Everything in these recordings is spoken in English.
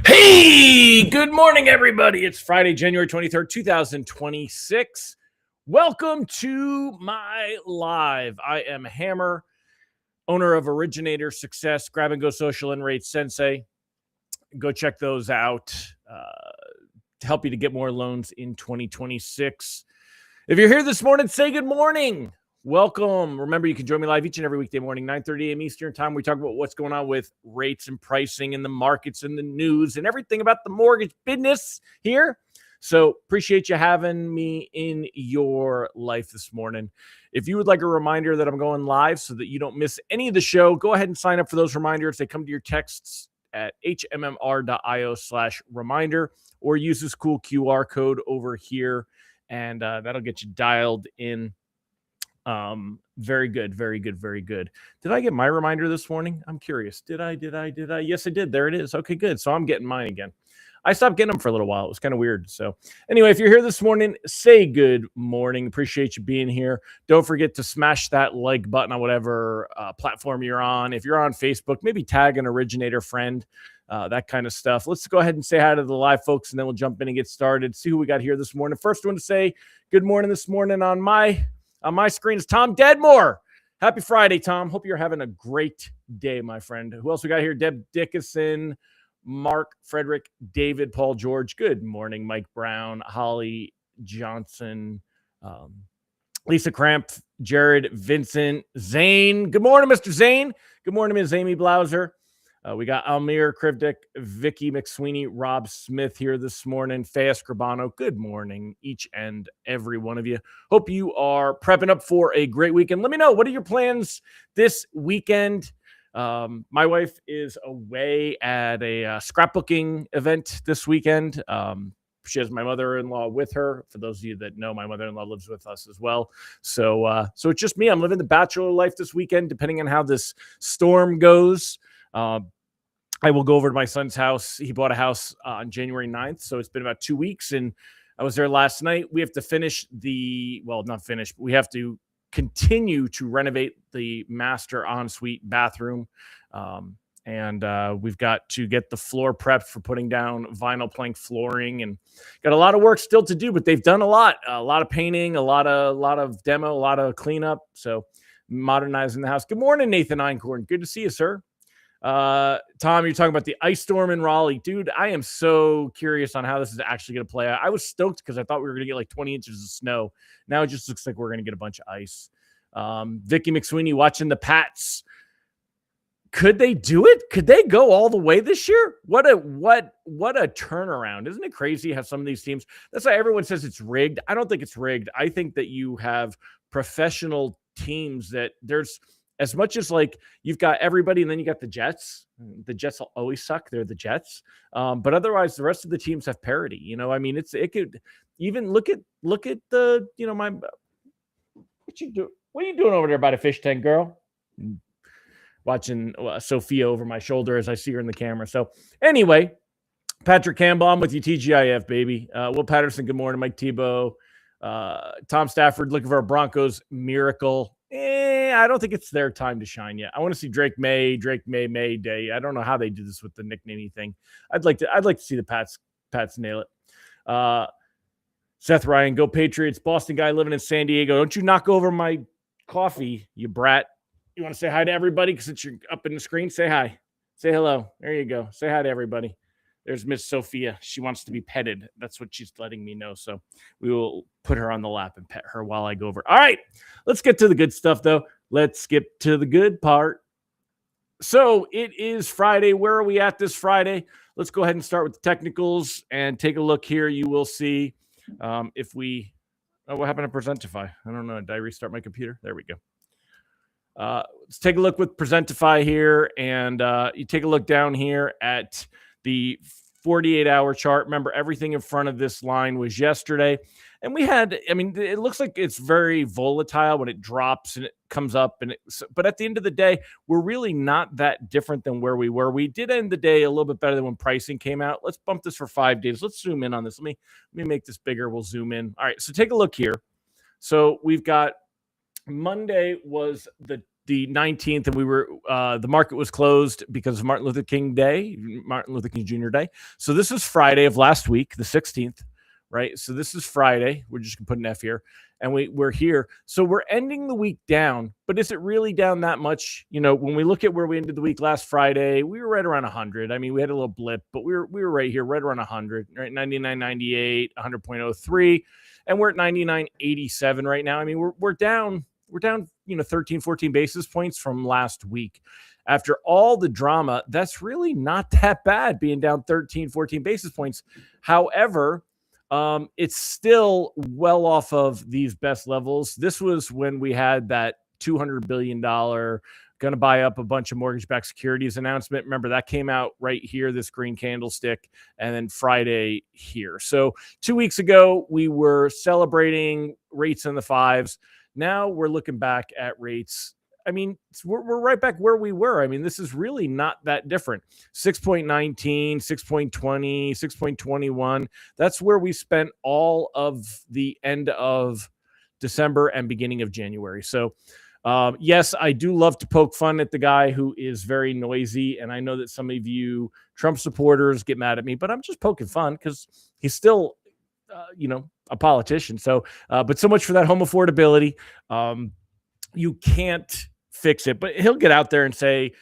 Hey, good morning, everybody. It's Friday, January 23rd, 2026. Welcome to my live. I am Hammer, owner of Originator Success, Grab and Go Social and Rate Sensei. Go check those out to help you to get more loans in 2026. If you're here this morning, say good morning. Welcome. Remember, you can join me live each and every weekday morning, 9:30 a.m. Eastern time. We talk about what's going on with rates and pricing and the markets and the news and everything about the mortgage business here. So appreciate you having me in your life this morning. If you would like a reminder that I'm going live so that you don't miss any of the show, go ahead and sign up for those reminders. They come to your texts at hmmr.io/reminder or use this cool QR code over here, and that'll get you dialed in. Very good, very good, very good. Did I get my reminder this morning? I'm curious. Did I? Yes, I did. There it is. Okay, good. So I'm getting mine again. I stopped getting them for a little while. It was kind of weird. So anyway, if you're here this morning, say good morning. Appreciate you being here. Don't forget to smash that like button on whatever platform you're on. If you're on Facebook, maybe tag an originator friend, that kind of stuff. Let's go ahead and say hi to the live folks, and then we'll jump in and get started. See who we got here this morning. First one to say good morning this morning on my screen is Tom Deadmore. Happy Friday, Tom. Hope you're having a great day, my friend. Who else we got here? Deb Dickinson, Mark, Frederick, David, Paul, George. Good morning, Mike Brown, Holly Johnson, Lisa Cramp, Jared, Vincent, Zane. Good morning, Mr. Zane. Good morning, Ms. Amy Blauser. We got Almir Krivdik, Vicky McSweeney, Rob Smith here this morning, Faya Scribano. Good morning, each and every one of you. Hope you are prepping up for a great weekend. Let me know, what are your plans this weekend? My wife is away at a scrapbooking event this weekend. She has my mother-in-law with her. For those of you that know, my mother-in-law lives with us as well. So it's just me. I'm living the bachelor life this weekend, depending on how this storm goes. I will go over to my son's house. He bought a house on January 9th, so it's been about 2 weeks, and I was there last night. We have to finish not finish, but we have to continue to renovate the master ensuite bathroom, and we've got to get the floor prepped for putting down vinyl plank flooring, and got a lot of work still to do, but they've done a lot of painting, a lot of demo, a lot of cleanup, so modernizing the house. Good morning, Nathan Einkorn. Good to see you, sir. Tom, you're talking about the ice storm in Raleigh. Dude, I am so curious on how this is actually going to play out. I was stoked because I thought we were going to get like 20 inches of snow. Now it just looks like we're going to get a bunch of ice. Vicky McSweeney watching the Pats. Could they do it? Could they go all the way this year? What a turnaround. Isn't it crazy how some of these teams, that's why everyone says it's rigged. I don't think it's rigged. I think that you have professional teams that there's, as much as like you've got everybody and then you got the Jets. The Jets will always suck. They're the Jets. But otherwise, the rest of the teams have parity. You know, I mean, it could even look at the, what are you doing over there by the fish tank, girl? Watching Sophia over my shoulder as I see her in the camera. So anyway, Patrick Campbell, I'm with you, TGIF, baby. Will Patterson, good morning. Mike Tebow. Tom Stafford looking for a Broncos miracle. I don't think it's their time to shine yet. I want to see Drake May Day. I don't know how they do this with the nicknaming thing. I'd like to see the Pats nail it. Seth Ryan, go Patriots. Boston guy living in San Diego. Don't you knock over my coffee, you brat. You want to say hi to everybody since you're up in the screen? Say hi. Say hello. There you go. Say hi to everybody. There's Miss Sophia. She wants to be petted. That's what she's letting me know. So we will put her on the lap and pet her while I go over. All right, let's get to the good stuff, though. Let's skip to the good part. So it is Friday. Where are we at this Friday? Let's go ahead and start with the technicals and take a look here. You will see if we – what happened to Presentify? I don't know. Did I restart my computer? There we go. Let's take a look with Presentify here, and you take a look down here at the 48-hour chart. Remember, everything in front of this line was yesterday. And we had, I mean, it looks like it's very volatile when it drops and it comes up. But at the end of the day, we're really not that different than where we were. We did end the day a little bit better than when pricing came out. Let's bump this for 5 days. Let's zoom in on this. Let me make this bigger. We'll zoom in. All right, so take a look here. So we've got Monday was the the 19th, and we were the market was closed because of Martin Luther King Day, Martin Luther King Jr. Day. So this is Friday of last week, the 16th, right? So this is Friday. We're just gonna put an F here, and we're here. So we're ending the week down, but is it really down that much? You know, when we look at where we ended the week last Friday, we were right around 100. I mean, we had a little blip, but we were right here, right around 100, right? 99.98, 100.03, and we're at 99.87 right now. I mean, we're down, 13, 14 basis points from last week. After all the drama, that's really not that bad, being down 13, 14 basis points. However, it's still well off of these best levels. This was when we had that $200 billion going to buy up a bunch of mortgage-backed securities announcement. Remember, that came out right here, this green candlestick, and then Friday here. So 2 weeks ago, we were celebrating rates in the fives. Now we're looking back at rates. I mean, we're right back where we were. I mean, this is really not that different. 6.19, 6.20, 6.21. That's where we spent all of the end of December and beginning of January. So, yes, I do love to poke fun at the guy who is very noisy. And I know that some of you Trump supporters get mad at me, but I'm just poking fun because he's still, a politician. So, but so much for that home affordability. You can't fix it, but he'll get out there and say,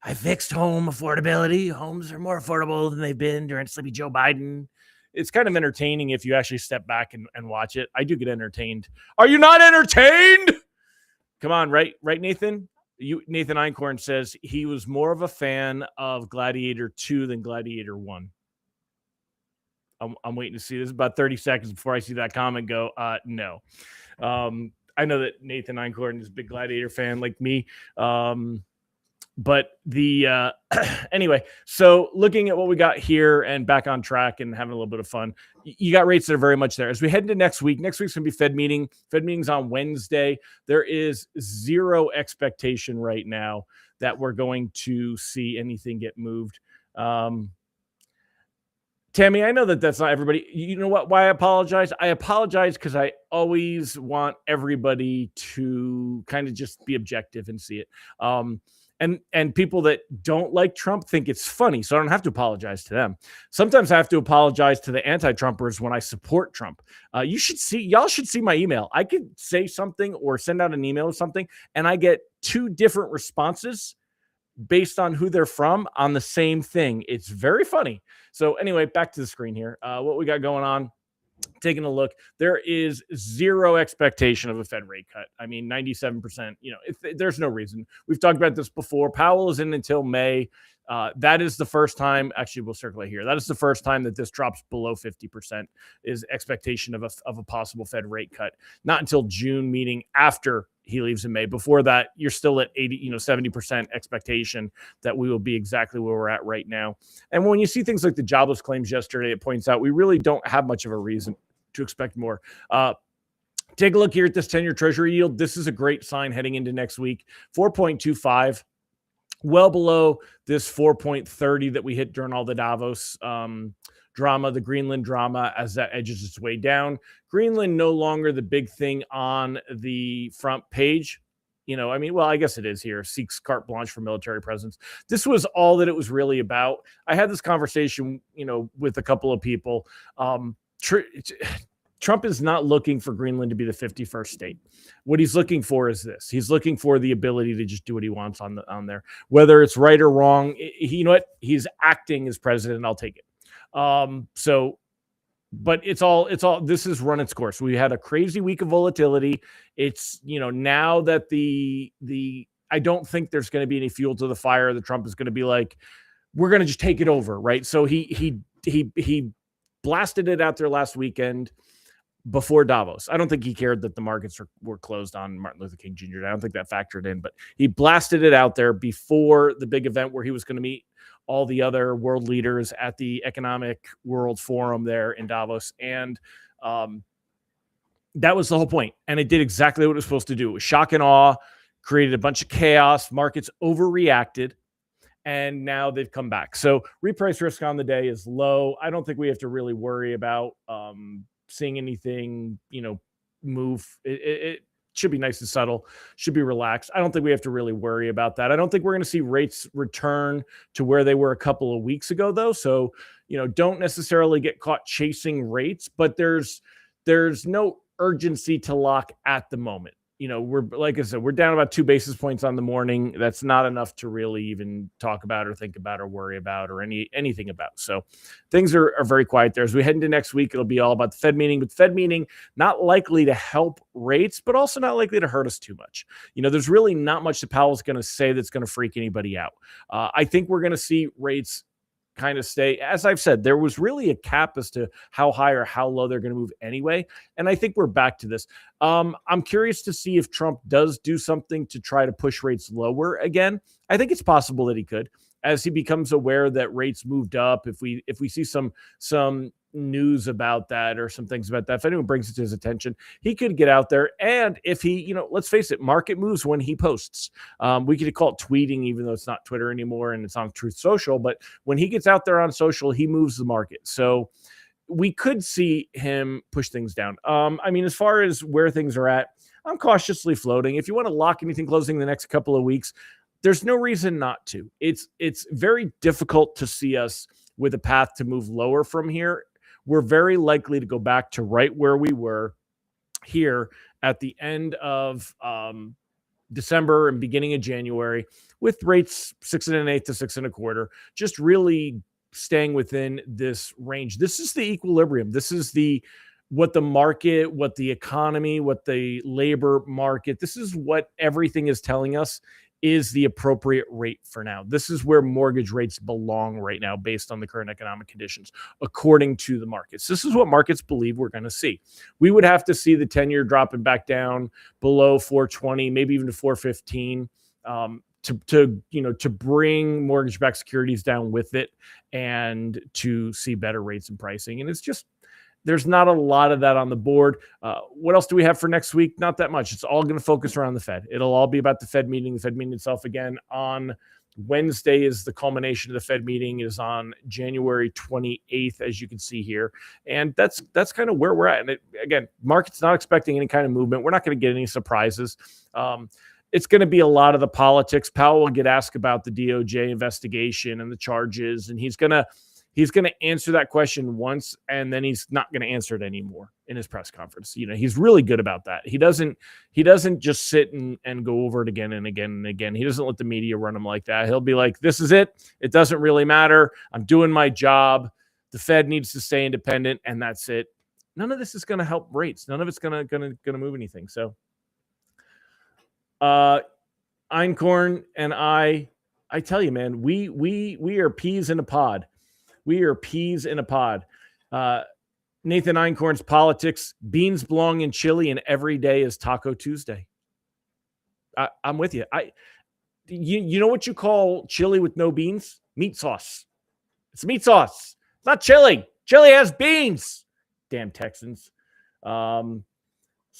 I fixed home affordability. Homes are more affordable than they've been during Sleepy Joe Biden. It's kind of entertaining if you actually step back and watch it. I do get entertained. Are you not entertained? Come on, right, Nathan? Nathan Einkorn says he was more of a fan of Gladiator 2 than Gladiator 1. I'm waiting to see. This is about 30 seconds before I see that comment go, no. I know that Nathan Einkorn is a big Gladiator fan like me. But the anyway, so looking at what we got here and back on track and having a little bit of fun, you got rates that are very much there. As we head into next week's going to be Fed meeting. Fed meeting's on Wednesday. There is zero expectation right now that we're going to see anything get moved. Tammy, I know that that's not everybody. You know what? Why I apologize? I apologize because I always want everybody to kind of just be objective and see it. And people that don't like Trump think it's funny, so I don't have to apologize to them. Sometimes I have to apologize to the anti-Trumpers when I support Trump. Y'all should see my email. I could say something or send out an email or something, and I get two different responses based on who they're from on the same thing. It's very funny. So anyway, back to the screen here. What we got going on, taking a look, there is zero expectation of a Fed rate cut. I mean, 97%, there's no reason. We've talked about this before. Powell is in until May. That is the first time, actually we'll circle it here. That is the first time that this drops below 50% is expectation of a possible Fed rate cut. Not until June, meeting after he leaves in May. Before that, you're still at 70% expectation that we will be exactly where we're at right now. And when you see things like the jobless claims yesterday, it points out we really don't have much of a reason to expect more. Take a look here at this 10-year Treasury yield. This is a great sign heading into next week. 4.25, well below this 4.30 that we hit during all the Davos drama, the Greenland drama, as that edges its way down. Greenland no longer the big thing on the front page. I guess it is here. Seeks carte blanche for military presence. This was all that it was really about. I had this conversation, with a couple of people. Trump is not looking for Greenland to be the 51st state. What he's looking for is this. He's looking for the ability to just do what he wants on there, whether it's right or wrong. You know what? He's acting as president. I'll take it. But it's all, this has run its course. We had a crazy week of volatility. It's, now that I don't think there's going to be any fuel to the fire. The Trump is going to be like, we're going to just take it over. Right. So he blasted it out there last weekend before Davos. I don't think he cared that the markets were closed on Martin Luther King Jr. I don't think that factored in, but he blasted it out there before the big event where he was going to meet all the other world leaders at the Economic World Forum there in Davos. And that was the whole point. And it did exactly what it was supposed to do. It was shock and awe, created a bunch of chaos. Markets overreacted. And now they've come back. So reprice risk on the day is low. I don't think we have to really worry about seeing anything, move. Should be nice and subtle, should be relaxed. I don't think we have to really worry about that. I don't think we're going to see rates return to where they were a couple of weeks ago, though. So, don't necessarily get caught chasing rates, but there's no urgency to lock at the moment. We're, like I said, we're down about 2 basis points on the morning. That's not enough to really even talk about or think about or worry about or anything about. So things are very quiet there. As we head into next week, it'll be all about the Fed meeting, but the Fed meeting not likely to help rates, but also not likely to hurt us too much. There's really not much that Powell's going to say that's going to freak anybody out. I think we're going to see rates kind of stay. As I've said, there was really a cap as to how high or how low they're going to move anyway. And I think we're back to this. I'm curious to see if Trump does do something to try to push rates lower again. I think it's possible that he could, as he becomes aware that rates moved up. If we see some news about that or some things about that, if anyone brings it to his attention, he could get out there. And if he, let's face it, market moves when he posts. We could call it tweeting, even though it's not Twitter anymore and it's on Truth Social. But when he gets out there on social, he moves the market. So we could see him push things down. As far as where things are at, I'm cautiously floating. If you want to lock anything closing the next couple of weeks, there's no reason not to. It's very difficult to see us with a path to move lower from here. We're very likely to go back to right where we were here at the end of December and beginning of January, with rates 6 1/8 to 6 1/4, just really staying within this range. This is the equilibrium. This is what the market, what the economy, what the labor market, this is what everything is telling us is the appropriate rate for now. This is where mortgage rates belong right now based on the current economic conditions, according to the markets. This is what markets believe we're going to see. We would have to see the 10-year dropping back down below 420, maybe even to 415, to bring mortgage-backed securities down with it and to see better rates and pricing. And it's just, there's not a lot of that on the board. What else do we have for next week? Not that much. It's all going to focus around the Fed. It'll all be about the Fed meeting. The Fed meeting itself again on Wednesday is the culmination of the Fed meeting, is on January 28th, as you can see here. And that's kind of where we're at. And again, market's not expecting any kind of movement. We're not going to get any surprises. It's going to be a lot of the politics. Powell will get asked about the DOJ investigation and the charges, and he's going to answer that question once, and then he's not going to answer it anymore in his press conference. He's really good about that. He doesn't just sit and go over it again and again and again. He doesn't let the media run him like that. He'll be like, this is it. It doesn't really matter. I'm doing my job. The Fed needs to stay independent, and that's it. None of this is going to help rates. None of it's going to move anything. So Einkorn and I tell you, man, we are peas in a pod. We are peas in a pod. Nathan Einkorn's politics: beans belong in chili, and every day is Taco Tuesday. I'm with you. You know what you call chili with no beans? Meat sauce. It's meat sauce. It's not chili. Chili has beans. Damn Texans. So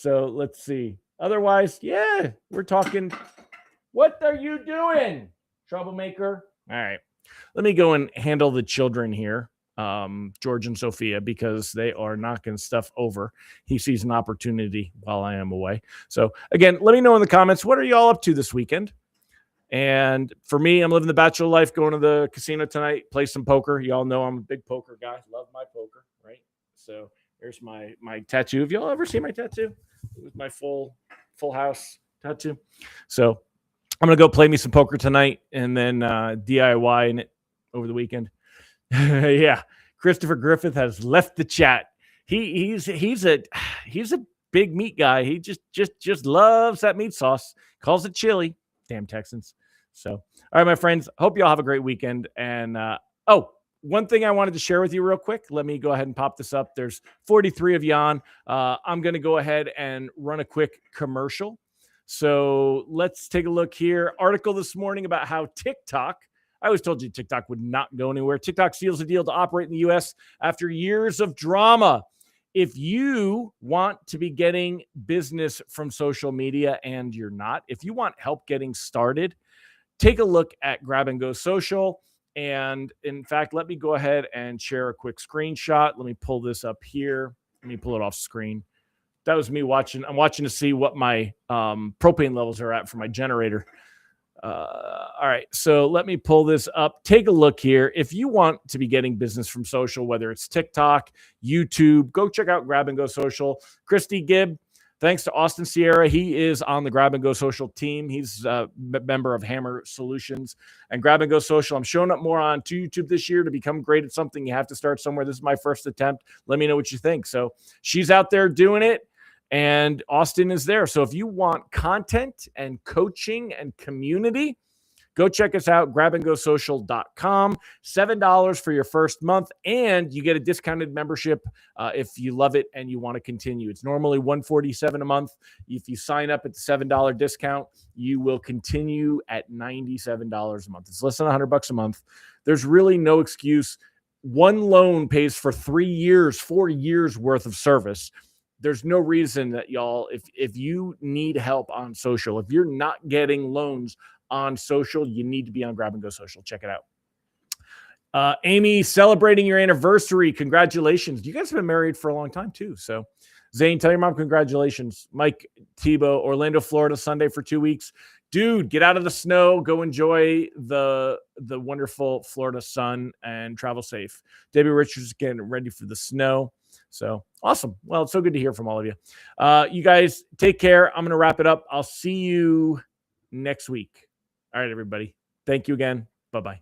let's see. Otherwise, yeah, we're talking. What are you doing, troublemaker? All right. Let me go and handle the children here, George and Sophia, because they are knocking stuff over. He sees an opportunity while I am away. So, again, let me know in the comments, what are y'all up to this weekend? And for me, I'm living the bachelor life, going to the casino tonight, play some poker. Y'all know I'm a big poker guy. Love my poker, right? So there's my tattoo. Have y'all ever seen my tattoo? It was my full house tattoo. So I'm going to go play me some poker tonight and then DIY in it over the weekend. Yeah. Christopher Griffith has left the chat. He's a big meat guy. He just loves that meat sauce. Calls it chili. Damn Texans. So, all right, my friends, hope y'all have a great weekend. And, one thing I wanted to share with you real quick. Let me go ahead and pop this up. There's 43 of you on. I'm going to go ahead and run a quick commercial. So let's take a look here. Article this morning about how TikTok, I always told you TikTok would not go anywhere. TikTok seals a deal to operate in the U.S. after years of drama. If you want to be getting business from social media and you're not, if you want help getting started, take a look at Grab and Go Social. And in fact, let me go ahead and share a quick screenshot. Let me pull this up here. Let me pull it off screen. That was me watching. I'm watching to see what my propane levels are at for my generator. All right, so let me pull this up. Take a look here. If you want to be getting business from social, whether it's TikTok, YouTube, go check out Grab and Go Social. Christy Gibb, thanks to Austin Sierra. He is on the Grab and Go Social team. He's a member of Hammer Solutions and Grab and Go Social. I'm showing up more on YouTube this year. To become great at something, you have to start somewhere. This is my first attempt. Let me know what you think. So she's out there doing it, and Austin is there. So if you want content and coaching and community, go check us out, grabandgosocial.com. $7 for your first month, and you get a discounted membership if you love it and you want to continue. It's normally $147 a month. If you sign up at the $7 discount, you will continue at $97 a month. It's less than $100 a month. There's really no excuse. One loan pays for 3 years, 4 years worth of service. There's no reason that y'all, if you need help on social, if you're not getting loans on social, you need to be on Grab and Go Social. Check it out. Amy, celebrating your anniversary. Congratulations. You guys have been married for a long time too. So Zane, tell your mom congratulations. Mike Tebow, Orlando, Florida, Sunday for 2 weeks. Dude, get out of the snow. Go enjoy the wonderful Florida sun and travel safe. Debbie Richards getting ready for the snow. So awesome. Well, it's so good to hear from all of you. You guys take care. I'm going to wrap it up. I'll see you next week. All right, everybody. Thank you again. Bye-bye.